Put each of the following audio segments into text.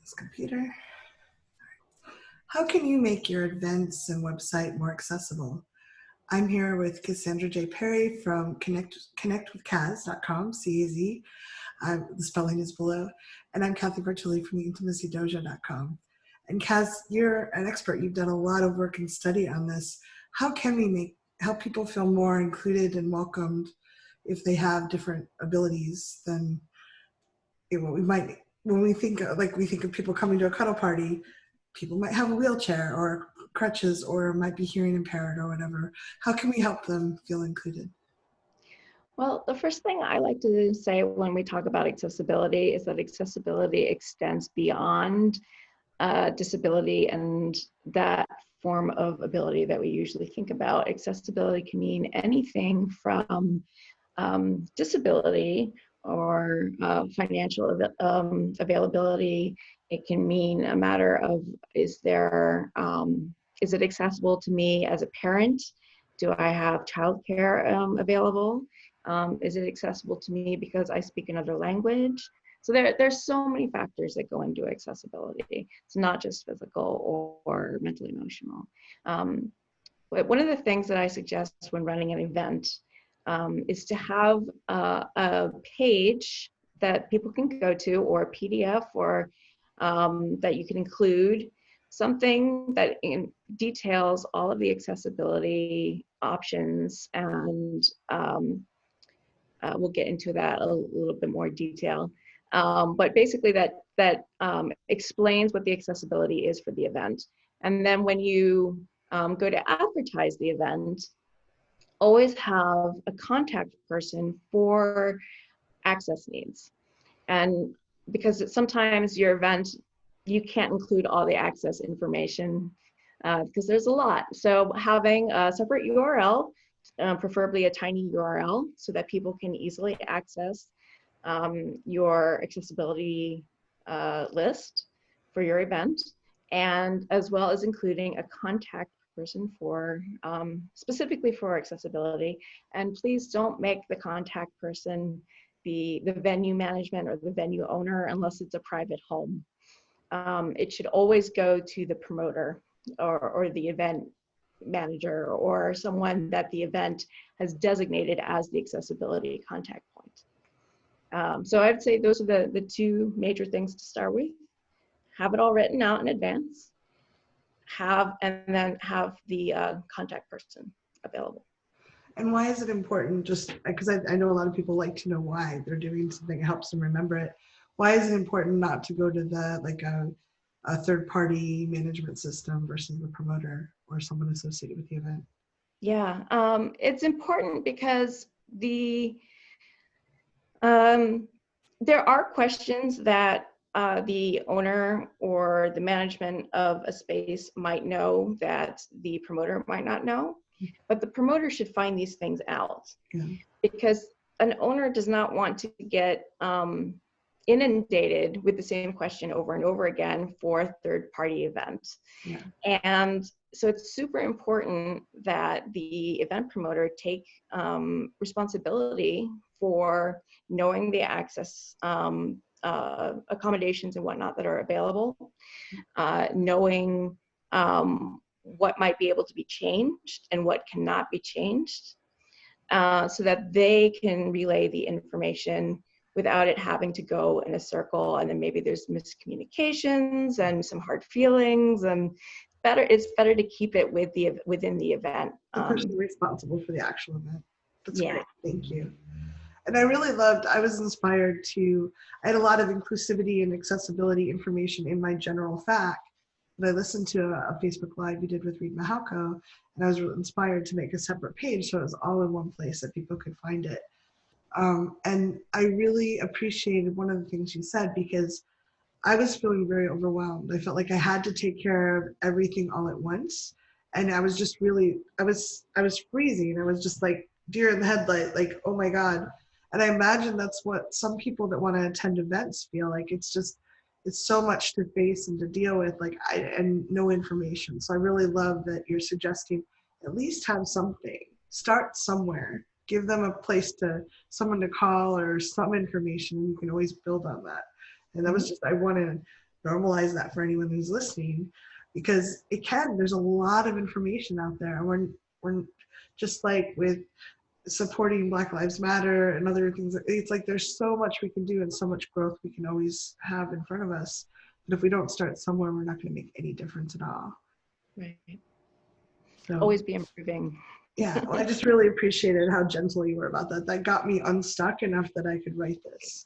This computer. How can you make your events and website more accessible? I'm here with Cassandra J. Perry from connectwithcaz.com, C-A-Z. The spelling is below. And I'm Kathy Bertulli from intimacydojo.com. And Kaz, you're an expert. You've done a lot of work and study on this. How can we help people feel more included and welcomed if they have different abilities than what we might, when we think of people coming to a cuddle party, people might have a wheelchair or crutches or might be hearing impaired or whatever. How can we help them feel included? Well, the first thing I like to say when we talk about accessibility is that accessibility extends beyond disability and that form of ability that we usually think about. Accessibility can mean anything from disability or financial availability. It can mean a matter of, is it accessible to me as a parent? Do I have childcare available? Is it accessible to me because I speak another language? So there's so many factors that go into accessibility. It's not just physical or mental emotional. But one of the things that I suggest when running an event is to have a page that people can go to, or a PDF, or that you can include something that details all of the accessibility options, and we'll get into that a little bit more detail. But basically that explains what the accessibility is for the event. And then when you go to advertise the event, always have a contact person for access needs. And because sometimes your event, you can't include all the access information because there's a lot. So having a separate URL, preferably a tiny URL, so that people can easily access your accessibility list for your event, and as well as including a contact person for specifically for accessibility. And please don't make the contact person be the venue management or the venue owner unless it's a private home. It should always go to the promoter or the event manager or someone that the event has designated as the accessibility contact point. So I'd say those are the two major things to start with. Have it all written out in advance, and then have the contact person available. And why is it important? Just because I know a lot of people like to know why they're doing something, it helps them remember it. Why is it important not to go to a third-party management system versus the promoter or someone associated with the event? Yeah, it's important because there are questions that the owner or the management of a space might know that the promoter might not know, but the promoter should find these things out. Yeah. Because an owner does not want to get inundated with the same question over and over again for a third-party event. Yeah. And so it's super important that the event promoter take responsibility for knowing the access accommodations and whatnot that are available, knowing what might be able to be changed and what cannot be changed, so that they can relay the information without it having to go in a circle, and then maybe there's miscommunications and some hard feelings, and it's better to keep it within the event. The person responsible for the actual event. That's great. Thank you. And I was inspired I had a lot of inclusivity and accessibility information in my general FAQ, but I listened to a Facebook Live you did with Reed Mahalko, and I was really inspired to make a separate page so it was all in one place that people could find it. And I really appreciated one of the things you said, because I was feeling very overwhelmed. I felt like I had to take care of everything all at once. And I was just I was freezing. I was just like deer in the headlight, like, oh my God. And I imagine that's what some people that want to attend events feel like. It's so much to face and to deal with, and no information. So I really love that you're suggesting at least have something, start somewhere. Give them a place someone to call or some information, and you can always build on that. And that was I wanted normalize that for anyone who's listening, because there's a lot of information out there. We're just like with supporting Black Lives Matter and other things. It's like there's so much we can do and so much growth we can always have in front of us. But if we don't start somewhere, we're not going to make any difference at all. Right. So, always be improving. Yeah, well, I just really appreciated how gentle you were about that. That got me unstuck enough that I could write this.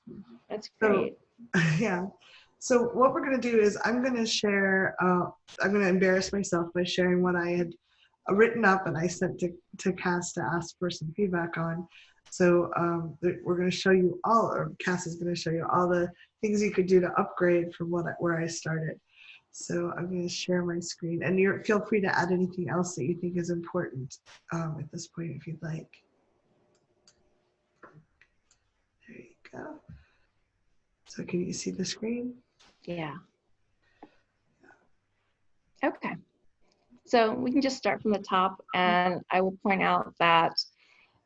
That's great. So, yeah. So what we're going to do is I'm going to share, I'm going to embarrass myself by sharing what I had written up and I sent to Caz to ask for some feedback on. So we're going to show you all, or Caz is going to show you all the things you could do to upgrade from where I started. So I'm going to share my screen, and feel free to add anything else that you think is important at this point if you'd like. There you go. So can you see the screen? Yeah. Okay. So we can just start from the top, and I will point out that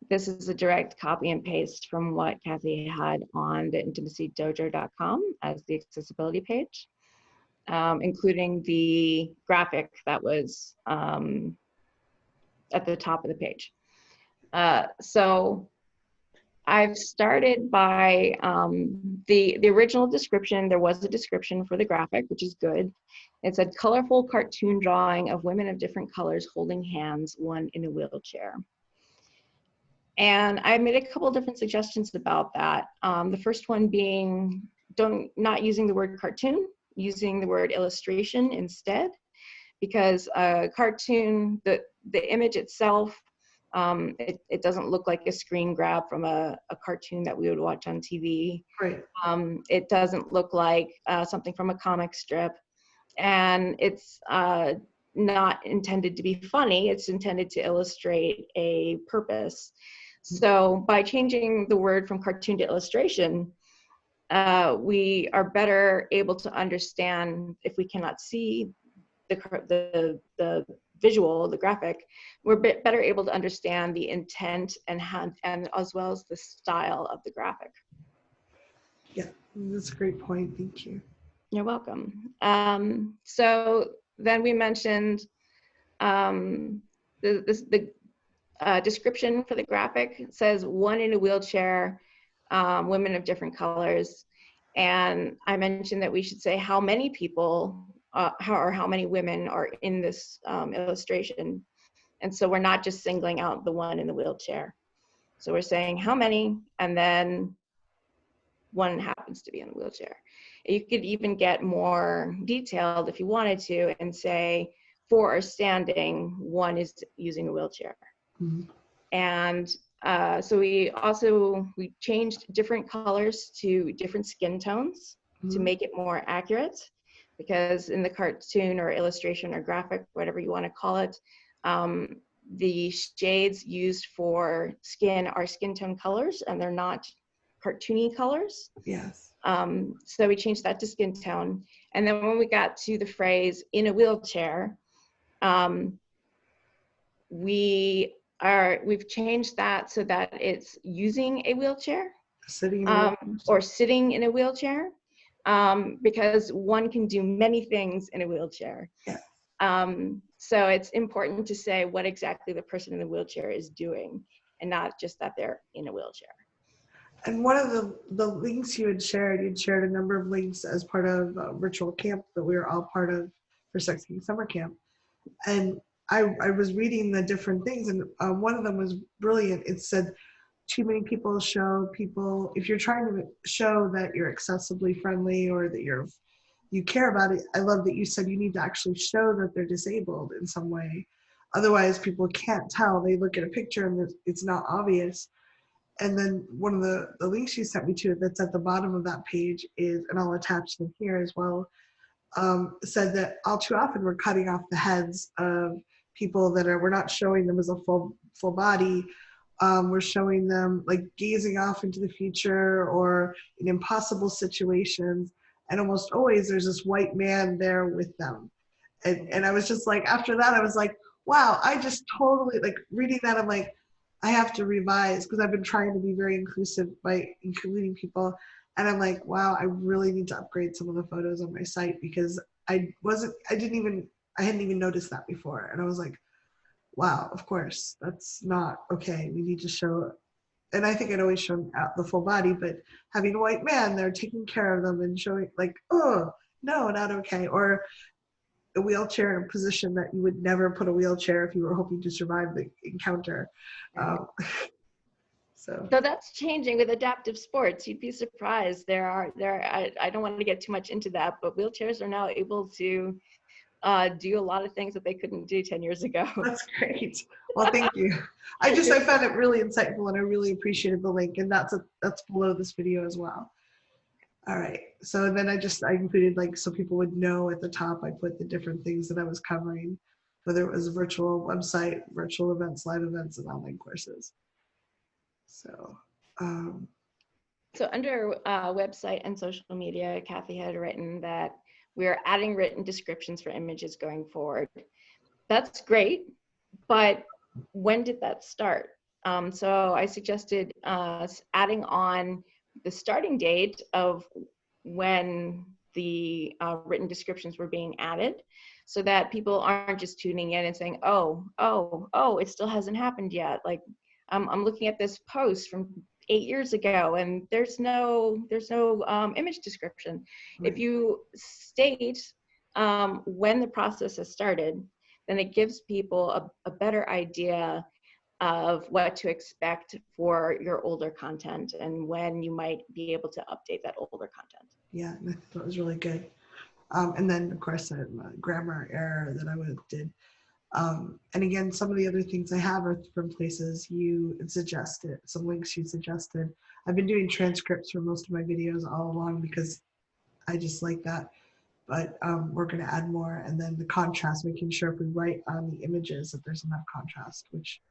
this is a direct copy and paste from what Kathy had on the intimacydojo.com as the accessibility page, including the graphic that was at the top of the page. So I've started by the original description. There was a description for the graphic, which is good. It said colorful cartoon drawing of women of different colors holding hands, one in a wheelchair. And I made a couple different suggestions about that. The first one being not using the word cartoon, using the word illustration instead, because a cartoon, the image itself, it doesn't look like a screen grab from a cartoon that we would watch on TV. Right. It doesn't look like something from a comic strip. And it's not intended to be funny. It's intended to illustrate a purpose. So by changing the word from cartoon to illustration, we are better able to understand, if we cannot see the visual, the graphic, we're better able to understand the intent and as well as the style of the graphic. Yeah, that's a great point. Thank you. You're welcome. So then we mentioned the description for the graphic. It says one in a wheelchair, women of different colors. And I mentioned that we should say how many people how many women are in this illustration. And so we're not just singling out the one in the wheelchair. So we're saying how many, and then one happens to be in the wheelchair. You could even get more detailed if you wanted to and say 4 are standing, 1 is using a wheelchair. Mm-hmm. And so we changed different colors to different skin tones to make it more accurate, because in the cartoon or illustration or graphic, whatever you want to call it, the shades used for skin are skin tone colors, and they're not cartoony colors. Yes. So we changed that to skin tone. And then when we got to the phrase in a wheelchair, we've changed that so that it's using a wheelchair, or sitting in a wheelchair, because one can do many things in a wheelchair. Yeah. So it's important to say what exactly the person in the wheelchair is doing, and not just that they're in a wheelchair. And one of the links you'd shared a number of links as part of a virtual camp that we were all part of for Sex King Summer Camp. And I was reading the different things, and one of them was brilliant. It said, too many people show people, if you're trying to show that you're accessibly friendly or that you care about it, I love that you said you need to actually show that they're disabled in some way. Otherwise, people can't tell. They look at a picture and it's not obvious. And then one of the links you sent me to that's at the bottom of that page is, and I'll attach them here as well, said that all too often we're cutting off the heads of people we're not showing them as a full body. We're showing them like gazing off into the future or in impossible situations. And almost always there's this white man there with them. And I was just like, after that, I was like, wow, I just totally, like reading that, I'm like, I have to revise, because I've been trying to be very inclusive by including people. And I'm like, wow, I really need to upgrade some of the photos on my site because I hadn't even noticed that before. And I was like, wow, of course, that's not okay. We need to show, and I think I'd always shown out the full body, but having a white man there taking care of them and showing like, oh, no, not okay. Or a wheelchair in a position that you would never put a wheelchair if you were hoping to survive the encounter. Right. So So that's changing with adaptive sports. You'd be surprised. I don't want to get too much into that, but wheelchairs are now able to do a lot of things that they couldn't do 10 years ago. that's great. Well, thank you. I found it really insightful and I really appreciated the link, and that's below this video as well. All right. So then I included, like, so people would know at the top, I put the different things that I was covering, whether it was a virtual website, virtual events, live events, and online courses. So, So under website and social media, Kathy had written that we're adding written descriptions for images going forward. That's great, but when did that start? So I suggested adding on the starting date of when the written descriptions were being added, so that people aren't just tuning in and saying, oh, it still hasn't happened yet. Like, I'm looking at this post from 8 years ago and there's no image description. right. If you state when the process has started, then it gives people a better idea of what to expect for your older content and when you might be able to update that older content. Yeah, I thought it was really good. And then, of course, a grammar error that I would have did. And again, some of the other things I have are from places you suggested, some links you suggested. I've been doing transcripts for most of my videos all along because I just like that. But we're going to add more. And then the contrast, making sure if we write on the images that there's enough contrast, which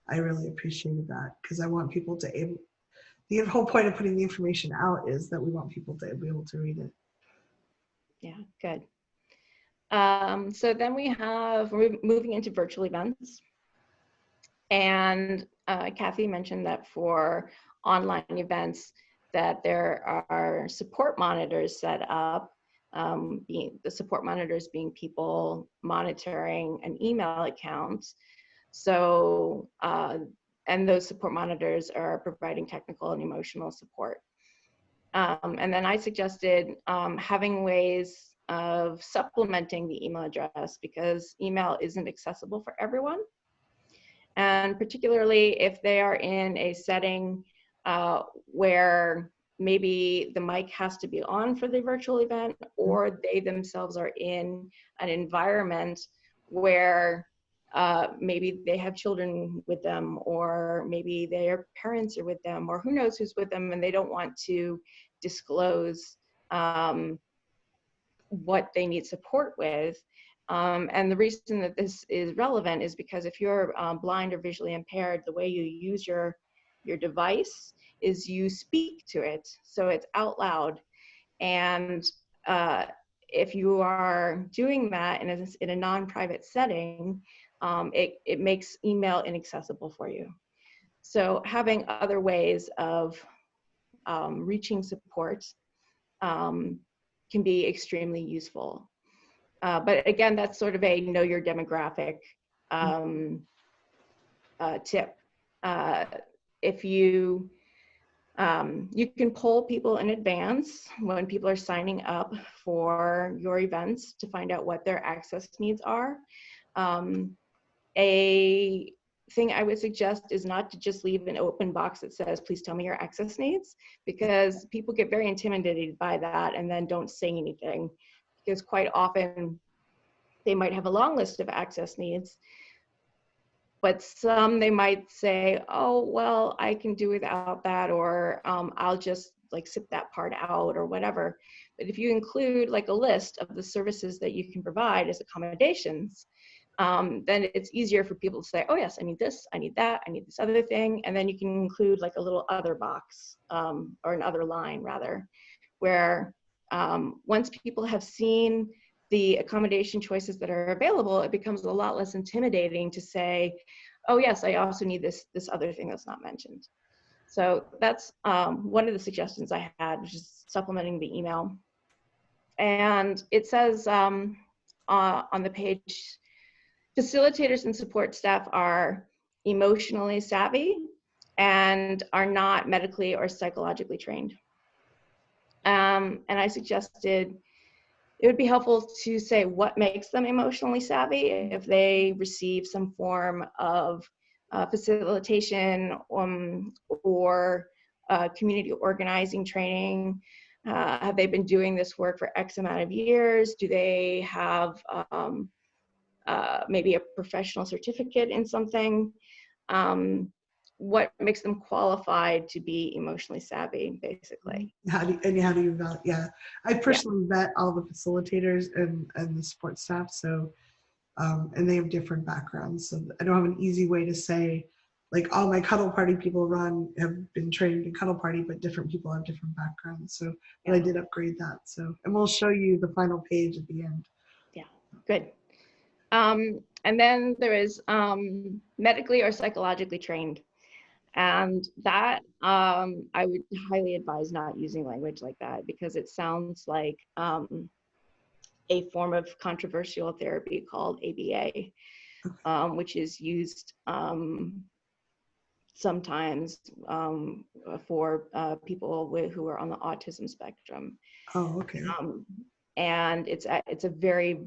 I really appreciated that, because I want people to the whole point of putting the information out is that we want people to be able to read it. Yeah, good. So then we're moving into virtual events. And Kathy mentioned that for online events that there are support monitors set up, the support monitors being people monitoring an email account. So, and those support monitors are providing technical and emotional support. And then I suggested having ways of supplementing the email address, because email isn't accessible for everyone. And particularly if they are in a setting where maybe the mic has to be on for the virtual event, or they themselves are in an environment where maybe they have children with them, or maybe their parents are with them, or who knows who's with them, and they don't want to disclose what they need support with. And the reason that this is relevant is because if you're blind or visually impaired, the way you use your device is you speak to it, so it's out loud. And if you are doing that in a non-private setting, it makes email inaccessible for you. So having other ways of reaching support can be extremely useful. But again, that's sort of a know your demographic tip. If you can poll people in advance when people are signing up for your events to find out what their access needs are. A thing I would suggest is not to just leave an open box that says, please tell me your access needs, because people get very intimidated by that and then don't say anything, because quite often they might have a long list of access needs, but some they might say, oh, well, I can do without that, or I'll just like sip that part out or whatever. But if you include like a list of the services that you can provide as accommodations, then it's easier for people to say, oh yes, I need this, I need that, I need this other thing. And then you can include like a little other box, or an other line rather, where once people have seen the accommodation choices that are available, it becomes a lot less intimidating to say, oh yes, I also need this other thing that's not mentioned. So that's one of the suggestions I had, which is supplementing the email. And it says on the page, facilitators and support staff are emotionally savvy and are not medically or psychologically trained. And I suggested it would be helpful to say what makes them emotionally savvy if they receive some form of facilitation or community organizing training. Have they been doing this work for X amount of years? Do they have maybe a professional certificate in something? What makes them qualified to be emotionally savvy, basically? How do you vet? Yeah, I personally vet all the facilitators and the support staff. So, and they have different backgrounds. So I don't have an easy way to say, like all my cuddle party people have been trained in cuddle party, but different people have different backgrounds. So, but I did upgrade that. So, and we'll show you the final page at the end. Yeah, good. And then there is medically or psychologically trained. And that I would highly advise not using language like that, because it sounds like a form of controversial therapy called ABA, which is used sometimes for people who are on the autism spectrum. Oh, okay. And it's a very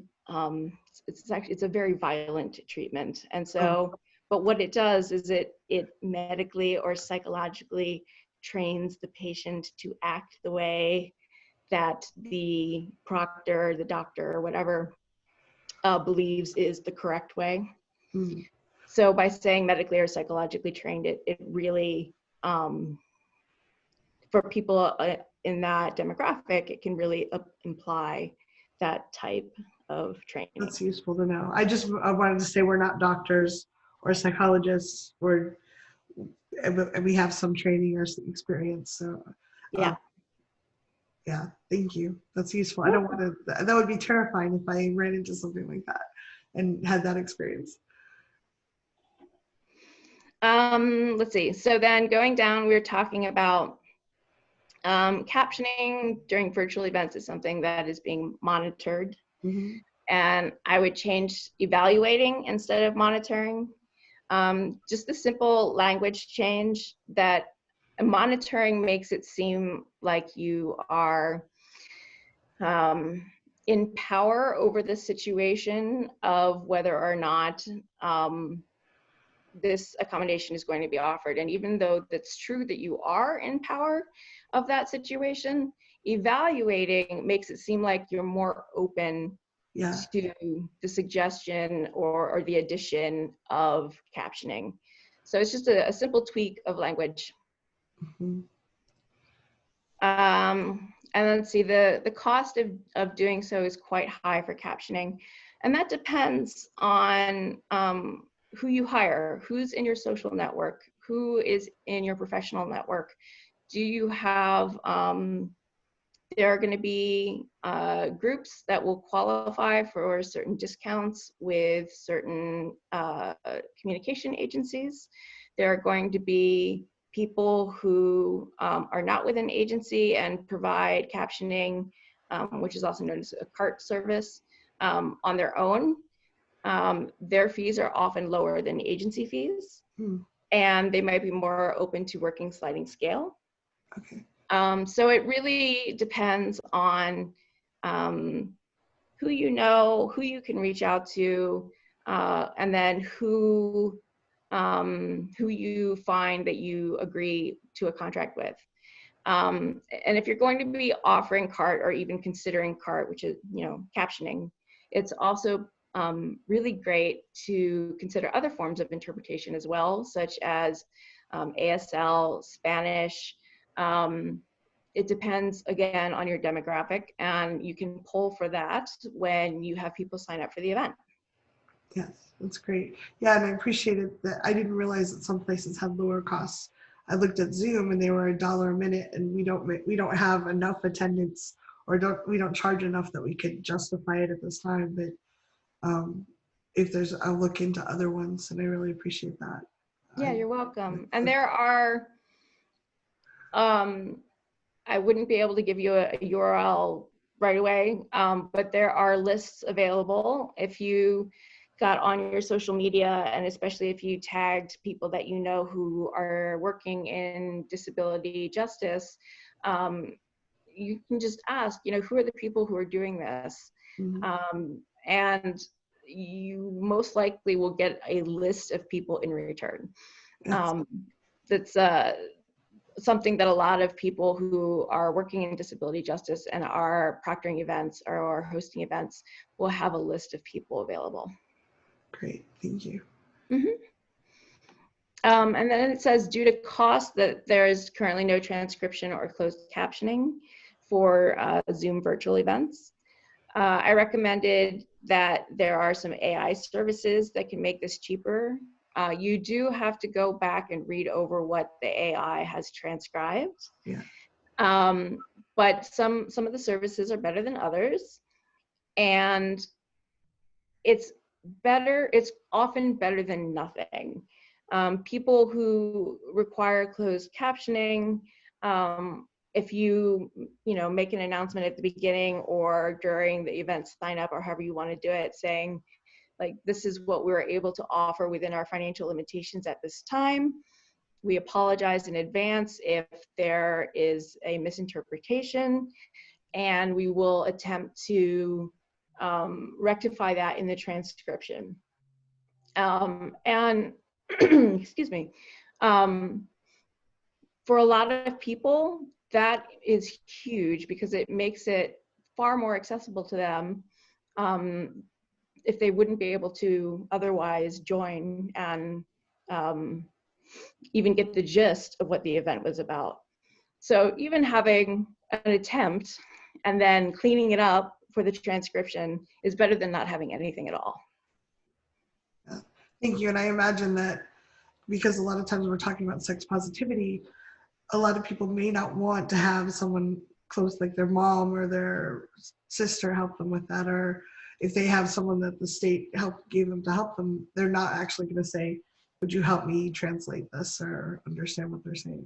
it's a very violent treatment. And so, but what it does is it medically or psychologically trains the patient to act the way that the proctor, the doctor, or whatever believes is the correct way. Mm. So by saying medically or psychologically trained, it really, for people in that demographic, it can really imply that type of training. That's useful to know. I wanted to say we're not doctors or psychologists, and we have some training or some experience. So yeah, thank you. That's useful. I don't want to, that would be terrifying if I ran into something like that and had that experience. Let's see. So then going down, we were talking about captioning during virtual events is something that is being monitored. Mm-hmm. And I would change evaluating instead of monitoring. Just the simple language change that monitoring makes it seem like you are in power over the situation of whether or not this accommodation is going to be offered. And even though that's true that you are in power of that situation, evaluating makes it seem like you're more open to the suggestion or the addition of captioning. So it's just a simple tweak of language. Mm-hmm. And then see, the cost of doing so is quite high for captioning. And that depends on who you hire, who's in your social network, who is in your professional network. Do you have, there are going to be groups that will qualify for certain discounts with certain communication agencies. There are going to be people who are not with an agency and provide captioning, which is also known as a cart service, on their own. Their fees are often lower than agency fees, and they might be more open to working sliding scale. Okay. So it really depends on who you know, who you can reach out to, and then who you find that you agree to a contract with. And if you're going to be offering CART or even considering CART, which is, captioning, it's also really great to consider other forms of interpretation as well, such as ASL, Spanish. It depends, again, on your demographic, and you can pull for that when you have people sign up for the event. Yes, that's great. Yeah, and I appreciated that. I didn't realize that some places have lower costs. I looked at Zoom and they were $1 a minute, and we don't have enough attendance, or we don't charge enough that we could justify it at this time. But if I'll look into other ones, and I really appreciate that. Yeah, you're welcome. And there are I wouldn't be able to give you a URL right away, but there are lists available. If you got on your social media, and especially if you tagged people that you know who are working in disability justice, you can just ask, who are the people who are doing this? And you most likely will get a list of people in return. That's something that a lot of people who are working in disability justice and are proctoring events or hosting events will have a list of people available. Great, thank you. And then it says, due to cost, that there is currently no transcription or closed captioning for Zoom virtual events. I recommended that there are some AI services that can make this cheaper. You do have to go back and read over what the AI has transcribed. Yeah. But some of the services are better than others. And it's often better than nothing. People who require closed captioning, if you make an announcement at the beginning or during the event sign up, or however you want to do it, saying like, this is what we're able to offer within our financial limitations at this time. We apologize in advance if there is a misinterpretation, and we will attempt to rectify that in the transcription. And excuse me, for a lot of people, that is huge because it makes it far more accessible to them if they wouldn't be able to otherwise join and even get the gist of what the event was about. So even having an attempt and then cleaning it up for the transcription is better than not having anything at all. Thank you. And I imagine that because a lot of times we're talking about sex positivity, a lot of people may not want to have someone close, like their mom or their sister, help them with that. Or if they have someone that the state gave them to help them, they're not actually going to say, would you help me translate this or understand what they're saying?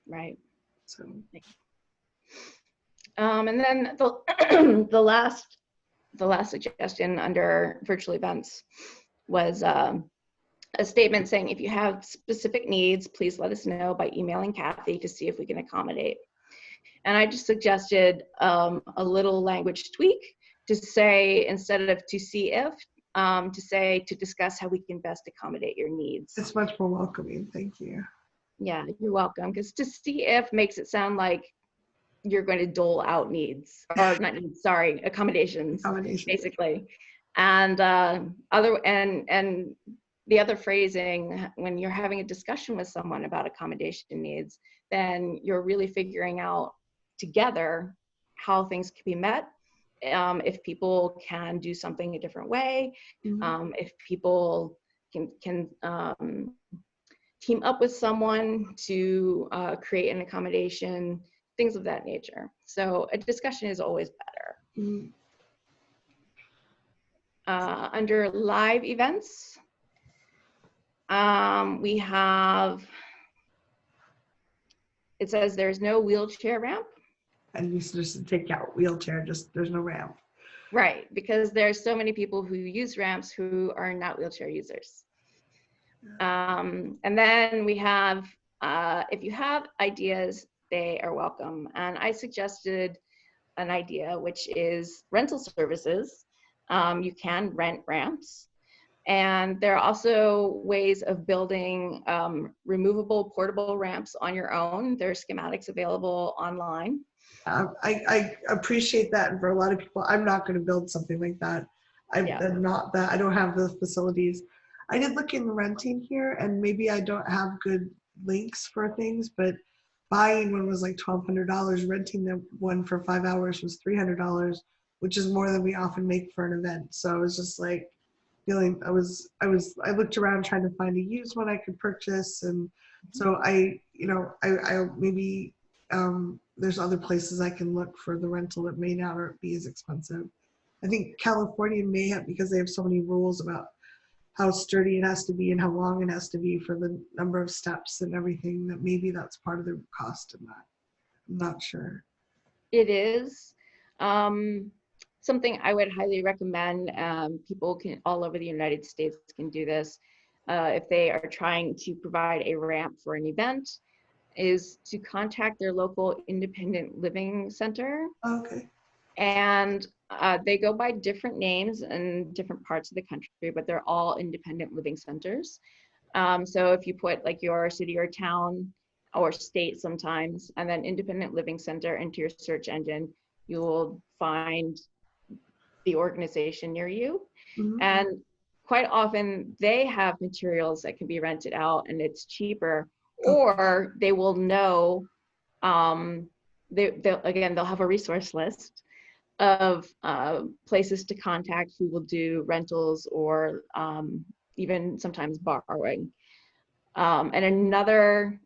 Right. So. And then the last suggestion under virtual events was a statement saying, if you have specific needs, please let us know by emailing Kathy to see if we can accommodate. And I just suggested a little language tweak to say, instead of to see if, to say to discuss how we can best accommodate your needs. It's much more welcoming. Thank you. Yeah, you're welcome. Because to see if makes it sound like you're going to dole out needs, or not needs, sorry, accommodations, basically. And the other phrasing, when you're having a discussion with someone about accommodation needs, then you're really figuring out together how things can be met, if people can do something a different way, if people can team up with someone to create an accommodation, things of that nature. So a discussion is always better. Under live events, we have, it says there's no wheelchair ramp. And you just take out wheelchair, there's no ramp. Right, because there's so many people who use ramps who are not wheelchair users. And then we have, if you have ideas, they are welcome. And I suggested an idea, which is rental services. You can rent ramps. And there are also ways of building removable portable ramps on your own. There are schematics available online. I appreciate that. And for a lot of people, I'm not going to build something like that. I don't have the facilities. I did look in renting here, and maybe I don't have good links for things, but buying one was like $1,200. Renting the one for 5 hours was $300, which is more than we often make for an event. So I was just like feeling, I looked around trying to find a used one I could purchase. And so I maybe there's other places I can look for the rental that may not be as expensive. I think California may have, because they have so many rules about how sturdy it has to be and how long it has to be for the number of steps and everything, that maybe that's part of the cost in that. I'm not sure. It is something I would highly recommend. People can all over the United States can do this if they are trying to provide a ramp for an event, is to contact their local independent living center. Okay. And they go by different names in different parts of the country, but they're all independent living centers. So if you put like your city or town or state sometimes, and then independent living center into your search engine, you will find the organization near you. Mm-hmm. And quite often they have materials that can be rented out and it's cheaper, or they will know, they'll have a resource list of places to contact who will do rentals or even sometimes borrowing. And another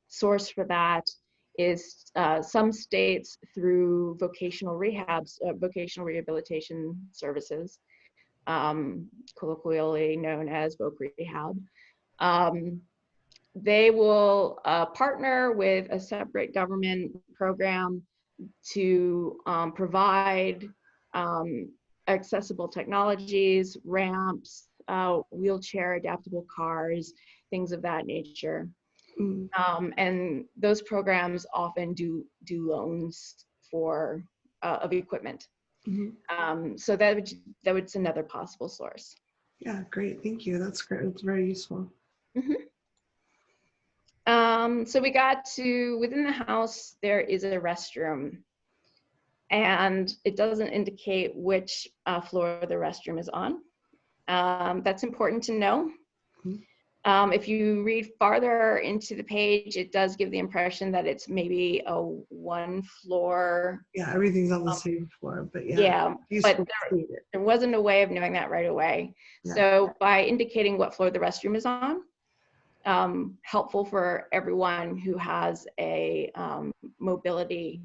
source for that is some states through vocational rehabilitation services, colloquially known as voc rehab. They will partner with a separate government program to provide accessible technologies, ramps, wheelchair adaptable cars, things of that nature. And those programs often do loans for of equipment. So that's another possible source. Yeah, great. Thank you. That's great. It's very useful. So we got to, within the house, there is a restroom. And it doesn't indicate which floor the restroom is on. That's important to know. If you read farther into the page, it does give the impression that it's maybe a one floor. Yeah, everything's on the same floor, but but there wasn't a way of knowing that right away. Yeah. So by indicating what floor the restroom is on, helpful for everyone who has a mobility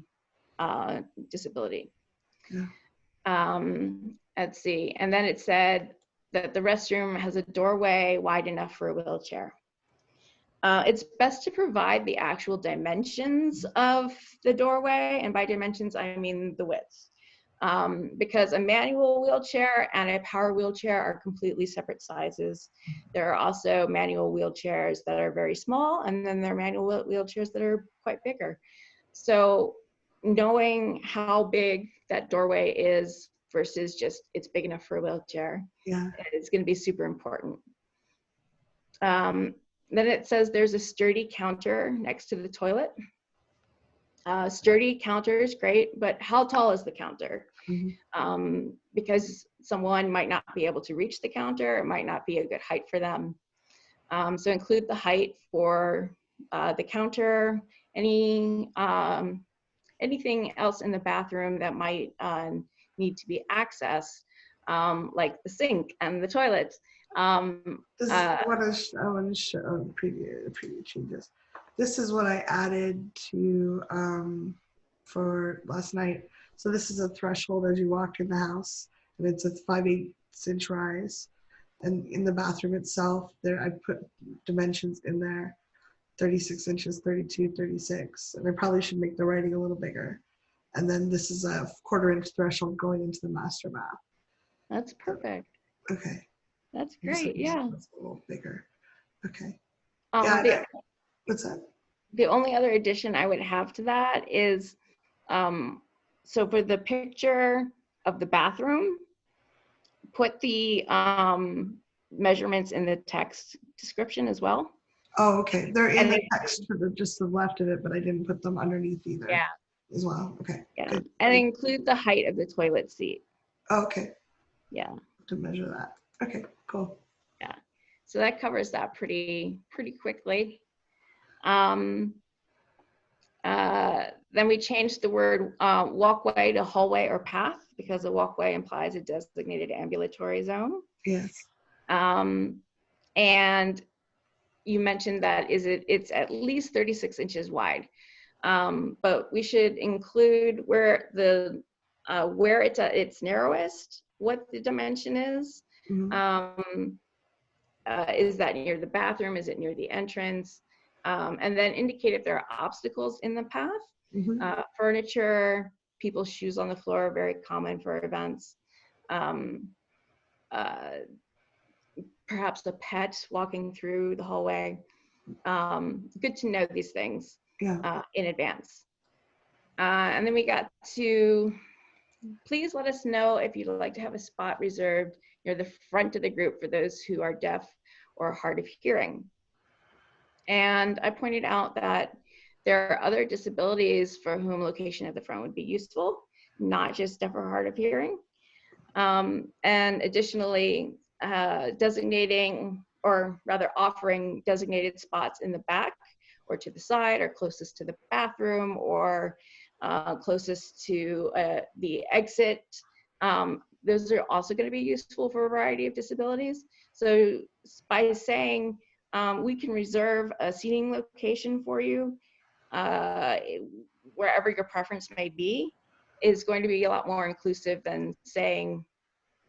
disability. Let's see, and then it said that the restroom has a doorway wide enough for a wheelchair. It's best to provide the actual dimensions of the doorway, and by dimensions I mean the width, because a manual wheelchair and a power wheelchair are completely separate sizes. There are also manual wheelchairs that are very small, and then there are manual wheelchairs that are quite bigger. So knowing how big that doorway is versus just it's big enough for a wheelchair, is going to be super important. Then it says there's a sturdy counter next to the toilet. Sturdy counter is great, but how tall is the counter? Because someone might not be able to reach the counter, it might not be a good height for them. So include the height for the counter, anything else in the bathroom that might need to be accessed, like the sink and the toilet. I want to show preview changes. This is what I added to for last night. So this is a threshold as you walk in the house, and it's a 5/8 inch rise. And in the bathroom itself, I put dimensions in there. 36 inches, 32, 36. And I probably should make the writing a little bigger. And then this is a 1/4 inch threshold going into the master bath. That's perfect. Okay. That's great, yeah. That's a little bigger. Okay. What's that? The only other addition I would have to that is, so for the picture of the bathroom, put the measurements in the text description as well. Oh, okay. They're in the text for just the left of it, but I didn't put them underneath either. Yeah. As well. Okay. Yeah. Good. And include the height of the toilet seat. Oh, okay. Yeah. To measure that. Okay, cool. Yeah. So that covers that pretty quickly. Then we changed the word walkway to hallway or path, because a walkway implies a designated ambulatory zone. Yes. And you mentioned that it's at least 36 inches wide, but we should include where it's at its narrowest, what the dimension is. Mhm. Is that near the bathroom? Is it near the entrance? And then indicate if there are obstacles in the path. Mhm. Furniture, people's shoes on the floor are very common for events. Um, uh, Perhaps a pet walking through the hallway. Good to know these things Yeah. in advance. And then we got to, please let us know if you'd like to have a spot reserved near the front of the group for those who are deaf or hard of hearing. And I pointed out that there are other disabilities for whom location at the front would be useful, not just deaf or hard of hearing. And additionally, designating, or rather offering designated spots in the back or to the side or closest to the bathroom or closest to the exit. Those are also going to be useful for a variety of disabilities. So by saying we can reserve a seating location for you wherever your preference may be, is going to be a lot more inclusive than saying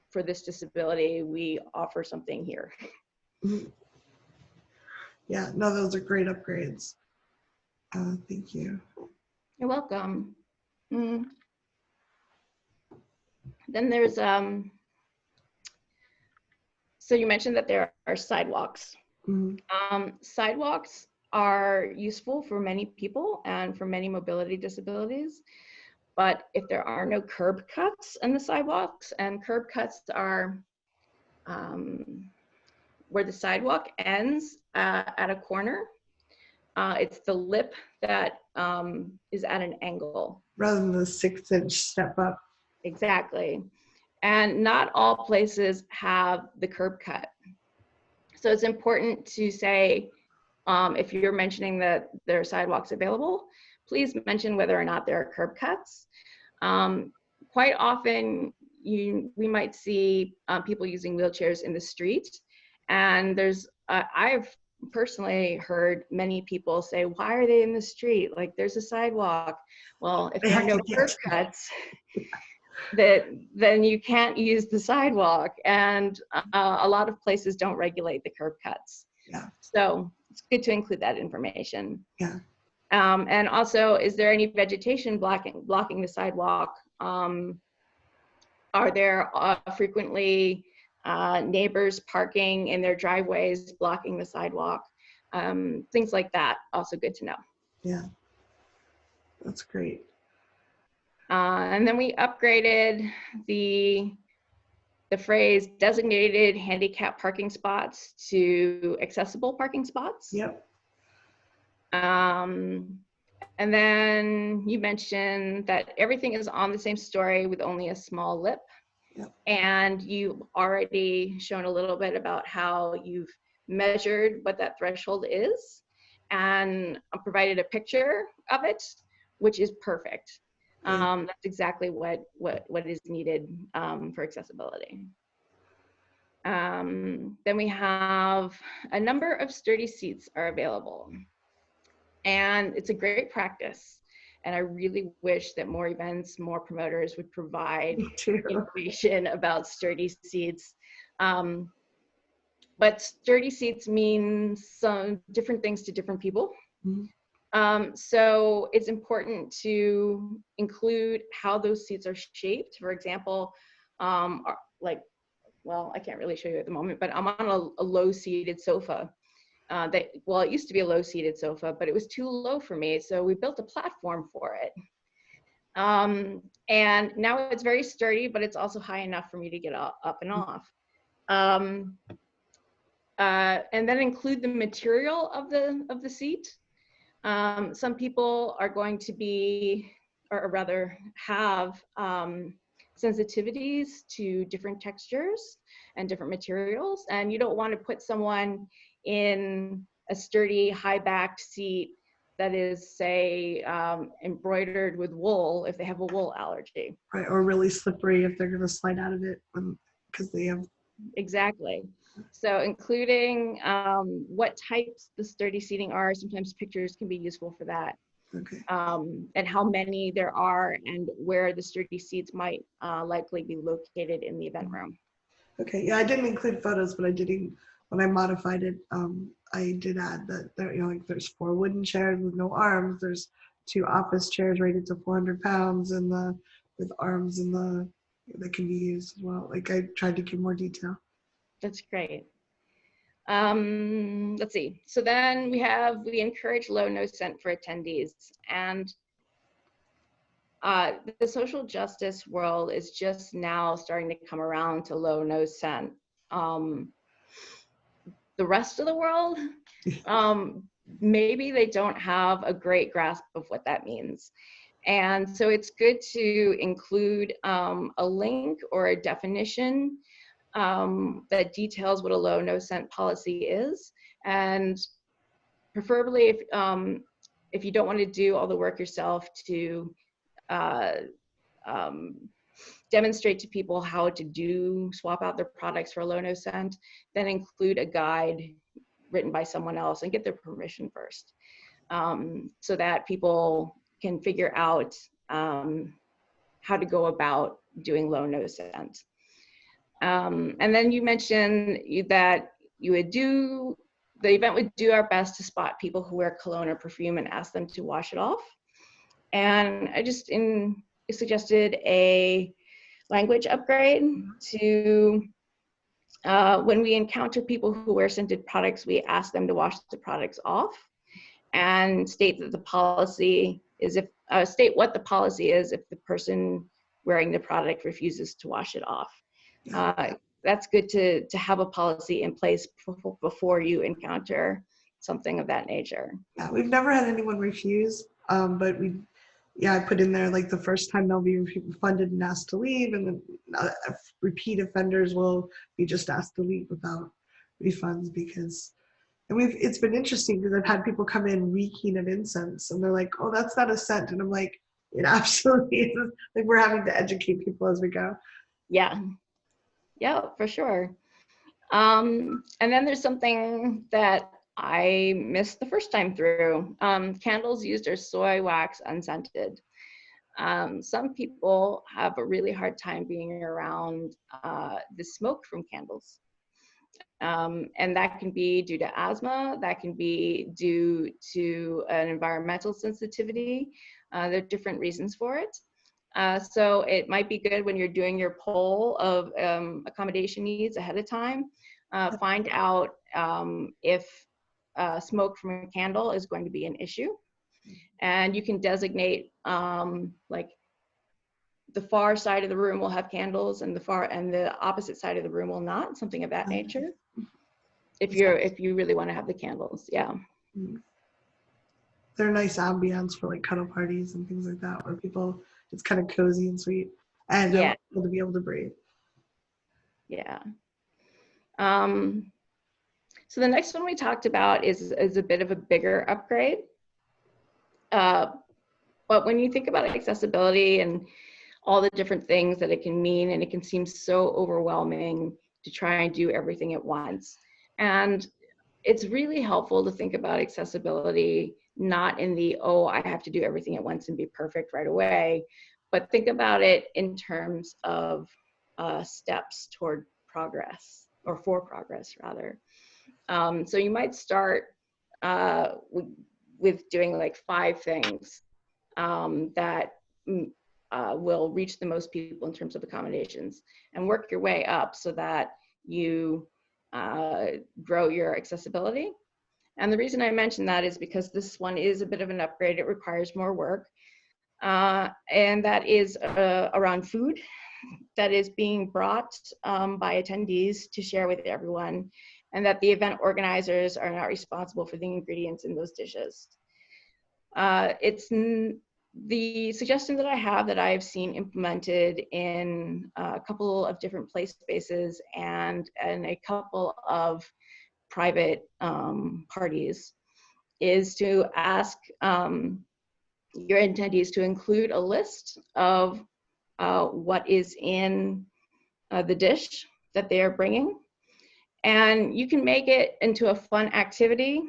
for this disability, we offer something here. Mhm. Yeah, no, those are great upgrades. Thank you. You're welcome. Mm. Then there's, so you mentioned that there are sidewalks. Mhm. Sidewalks are useful for many people and for many mobility disabilities. But if there are no curb cuts in the sidewalks, and curb cuts are where the sidewalk ends at a corner, it's the lip that is at an angle. Rather than the 6-inch step up. Exactly. And not all places have the curb cut. So it's important to say, if you're mentioning that there are sidewalks available, please mention whether or not there are curb cuts. Quite often, we might see people using wheelchairs in the street, and I've personally heard many people say, why are they in the street? Like, there's a sidewalk. Well, if They there are have no to curb get cuts, then you can't use the sidewalk. And a lot of places don't regulate the curb cuts. Yeah. So it's good to include that information. Yeah. And also, is there any vegetation blocking the sidewalk? Are there frequently neighbors parking in their driveways, blocking the sidewalk? Things like that, also good to know. Yeah. That's great. And then we upgraded the phrase designated handicap parking spots to accessible parking spots. Yep. And then you mentioned that everything is on the same story with only a small lip. Yep. And you've already shown a little bit about how you've measured what that threshold is and provided a picture of it, which is perfect. That's exactly what is needed for accessibility. Then we have a number of sturdy seats are available. And it's a great practice. And I really wish that more events, more promoters would provide information about sturdy seats. But sturdy seats mean some different things to different people. Mm-hmm. So it's important to include how those seats are shaped. For example, well, I can't really show you at the moment, but I'm on a low-seated sofa. Well, it used to be a low-seated sofa, but it was too low for me, so we built a platform for it. And now it's very sturdy, but it's also high enough for me to get up and off. And then include the material of the seat. Some people are going to be, or rather have, sensitivities to different textures and different materials, and you don't want to put someone in a sturdy, high-backed seat that is, say, embroidered with wool if they have a wool allergy. Right, or really slippery if they're going to slide out of it because they have. Exactly. So including what types the sturdy seating are, sometimes pictures can be useful for that. Okay. And how many there are and where the sturdy seats might likely be located in the event room. Okay, yeah, I didn't include photos, but when I modified it, I did add that there, like there's 4 wooden chairs with no arms. There's 2 office chairs rated to 400 pounds, and with arms in the that can be used as well. Like I tried to give more detail. That's great. Let's see. So then we encourage low no scent for attendees, and the social justice world is just now starting to come around to low no scent. The rest of the world, maybe they don't have a great grasp of what that means. And so it's good to include a link or a definition that details what a low no scent policy is. And preferably if you don't want to do all the work yourself to uh, um, demonstrate to people how to swap out their products for a low no scent, then include a guide written by someone else and get their permission first, so that people can figure out how to go about doing low no scent. And then you mentioned that the event would do our best to spot people who wear cologne or perfume and ask them to wash it off. And I suggested a language upgrade to when we encounter people who wear scented products, we ask them to wash the products off, and state what the policy is if the person wearing the product refuses to wash it off. That's good to have a policy in place before you encounter something of that nature. Yeah, we've never had anyone refuse, but I put in there like the first time they'll be refunded and asked to leave, and then repeat offenders will be just asked to leave without refunds because. And it's been interesting because I've had people come in reeking of incense and they're like, oh, that's not a scent. And I'm like, it absolutely is. Like we're having to educate people as we go. Yeah, for sure. And then there's something that I missed the first time through. Candles used are soy wax unscented. Some people have a really hard time being around the smoke from candles. And that can be due to asthma, that can be due to an environmental sensitivity. There are different reasons for it. So it might be good when you're doing your poll of accommodation needs ahead of time, find out if smoke from a candle is going to be an issue. And you can designate like the far side of the room will have candles and the opposite side of the room will not, something of that nature. If you really want to have the candles, yeah. They're nice ambience for like cuddle parties and things like that, where it's kind of cozy and sweet, and yeah, to be able to breathe. Yeah. So the next one we talked about is a bit of a bigger upgrade. But when you think about accessibility and all the different things that it can mean, and it can seem so overwhelming to try and do everything at once. And it's really helpful to think about accessibility not in the, oh, I have to do everything at once and be perfect right away, but think about it in terms of steps toward progress, or for progress rather. So you might start with doing like 5 things that will reach the most people in terms of accommodations, and work your way up so that you grow your accessibility. And the reason I mention that is because this one is a bit of an upgrade. It requires more work. And that is around food that is being brought by attendees to share with everyone, and that the event organizers are not responsible for the ingredients in those dishes. The suggestion that I have that I've seen implemented in a couple of different play spaces and a couple of private parties is to ask your attendees to include a list of what is in the dish that they are bringing. And you can make it into a fun activity.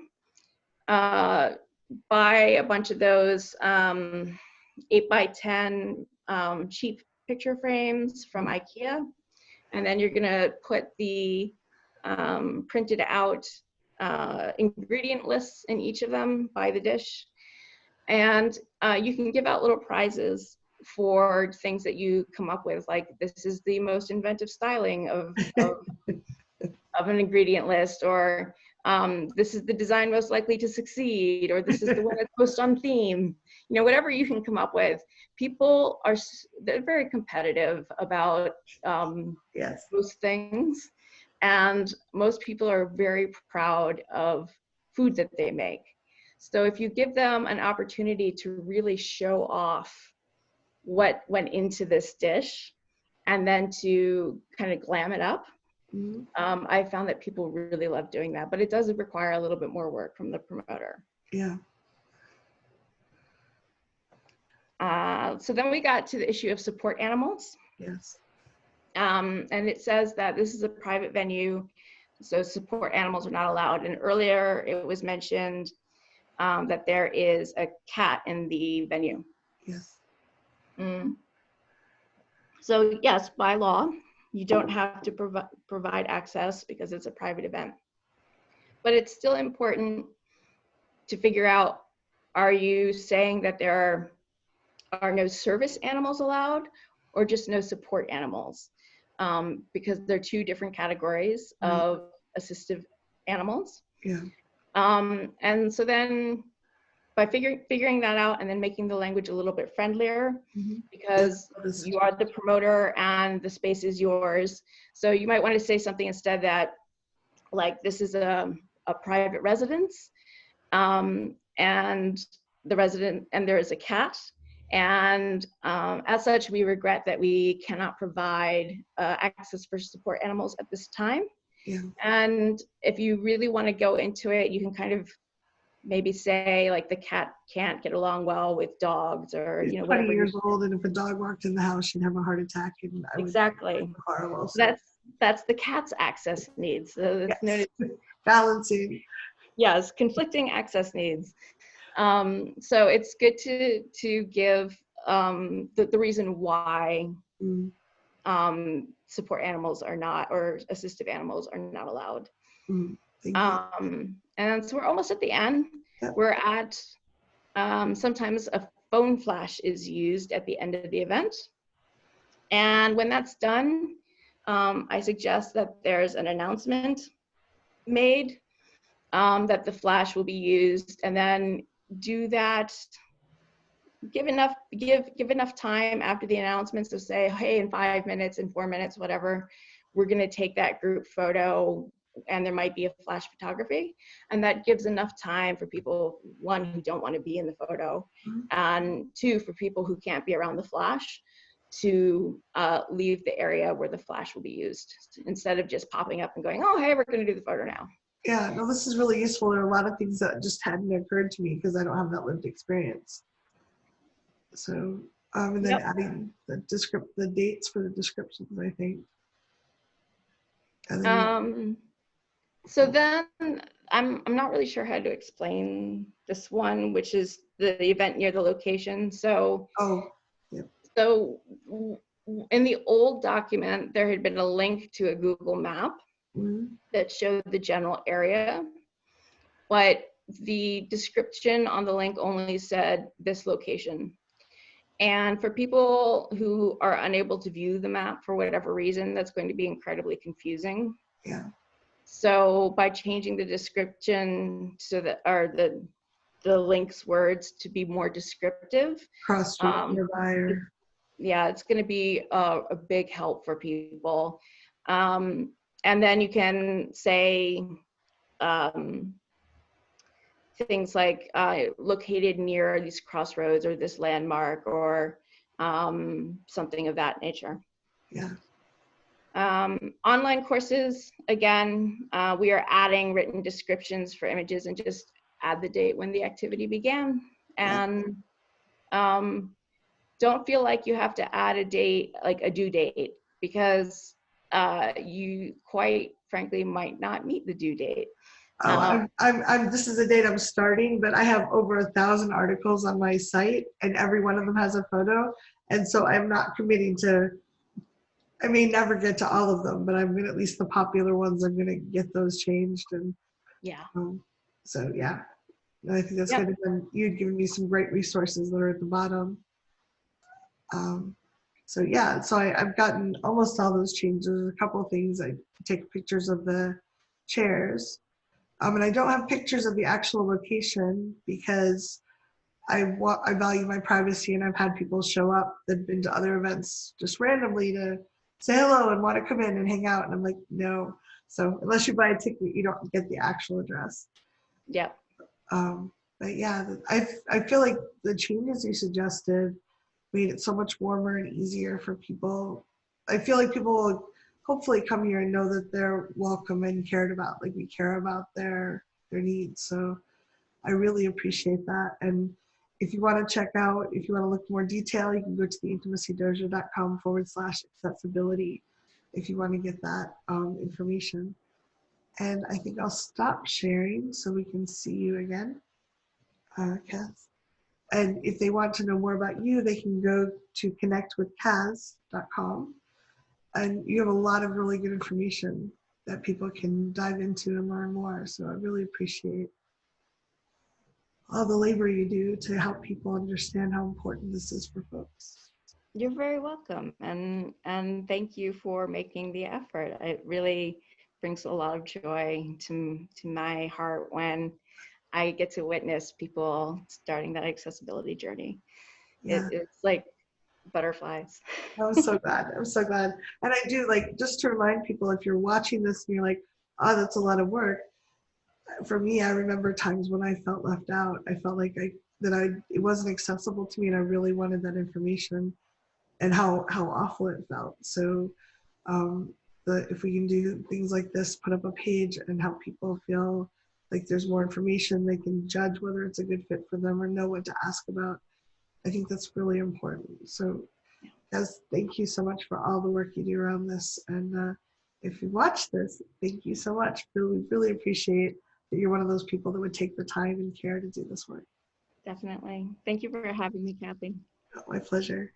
Buy a bunch of those 8x10 cheap picture frames from IKEA and then you're gonna put the printed out ingredient lists in each of them by the dish. And you can give out little prizes for things that you come up with, like this is the most inventive styling of an ingredient list, or this is the design most likely to succeed, or this is the one that's most on theme. You know, whatever you can come up with. People are, they're very competitive about Yes. those things. And most people are very proud of food that they make. So if you give them an opportunity to really show off what went into this dish and then to kind of glam it up, I found that people really love doing that, but it does require a little bit more work from the promoter. Yeah. So then we got to the issue of support animals. Yes. And it says that this is a private venue, so support animals are not allowed. And earlier it was mentioned that there is a cat in the venue. Yes. So yes, by law, you don't have to provide access because it's a private event. But it's still important to figure out, are you saying that there are no service animals allowed or just no support animals? Because they're two different categories of assistive animals. Yeah. And so then by figuring that out and then making the language a little bit friendlier, because you are the promoter and the space is yours. So you might want to say something instead that, like, this is a private residence, and the resident, and there is a cat. And as such, we regret that we cannot provide access for support animals at this time. Yeah. And if you really want to go into it, you can kind of maybe say, like, the cat can't get along well with dogs, or, you know, 20 whatever. years old, and if a dog walked in the house, she'd have a heart attack, and I would Exactly. horrible. So. That's the cat's access needs. So it's known as balancing. Yes, conflicting access needs. So it's good to give the reason why support animals are not, or assistive animals are not allowed. And so we're almost at the end. Yep. We're at, sometimes a phone flash is used at the end of the event. And when that's done, I suggest that there's an announcement made that the flash will be used, and then do that, give enough time after the announcements to say, hey, in 5 minutes, in 4 minutes, whatever, we're going to take that group photo, and there might be a flash photography. And that gives enough time for people, one, who don't want to be in the photo, and two, for people who can't be around the flash to leave the area where the flash will be used, instead of just popping up and going, oh, hey, we're going to do the photo now. Yeah, no, this is really useful. There are a lot of things that just hadn't occurred to me because I don't have that lived experience. So, and then adding the dates for the descriptions, I think. And then so then I'm not really sure how to explain this one, which is the event near the location. So, so in the old document, there had been a link to a Google map that showed the general area, but the description on the link only said this location. And for people who are unable to view the map for whatever reason, that's going to be incredibly confusing. Yeah. So by changing the description so that, or the link's words to be more descriptive, cross street nearby, or yeah, it's going to be a big help for people. And then you can say things like located near these crossroads or this landmark, or something of that nature. Yeah. Online courses, again, we are adding written descriptions for images, and just add the date when the activity began. And don't feel like you have to add a date, like a due date, because you quite frankly might not meet the due date. This is a date I'm starting, but I have over 1,000 articles on my site, and every one of them has a photo. And so I'm not committing to, I may never get to all of them, but I'm gonna, at least the popular ones, I'm gonna get those changed. And Yeah. so yeah, and I think that's Yep. good. And you'd given me some great resources that are at the bottom. Um, so yeah, so I've gotten almost all those changes. There's a couple of things. I take pictures of the chairs. And I don't have pictures of the actual location because I value my privacy, and I've had people show up that've been to other events just randomly to say hello and want to come in and hang out. And I'm like, no. So unless you buy a ticket, you don't get the actual address. Yep. Um, but yeah, I feel like the changes you suggested made it so much warmer and easier for people. I feel like people will hopefully come here and know that they're welcome and cared about, like we care about their needs. So I really appreciate that. And if you want to check out, if you want to look more detail, you can go to theintimacydojo.com/accessibility if you want to get that information. And I think I'll stop sharing so we can see you again, Caz. And if they want to know more about you, they can go to connectwithcaz.com. And you have a lot of really good information that people can dive into and learn more. So I really appreciate all the labor you do to help people understand how important this is for folks. You're very welcome, and thank you for making the effort. It really brings a lot of joy to my heart when I get to witness people starting that accessibility journey. Yeah, It's like butterflies. I was so glad. I'm so glad. And I do, like, just to remind people, if you're watching this and you're like, oh, that's a lot of work. For me, I remember times when I felt left out. I felt like it wasn't accessible to me, and I really wanted that information, and how awful it felt. So um, if we can do things like this, put up a page and help people feel like there's more information, they can judge whether it's a good fit for them or know what to ask about. I think that's really important. So, guys, thank you so much for all the work you do around this. And if you watch this, thank you so much. Really, really appreciate that you're one of those people that would take the time and care to do this work. Definitely. Thank you for having me, Kathy. My pleasure.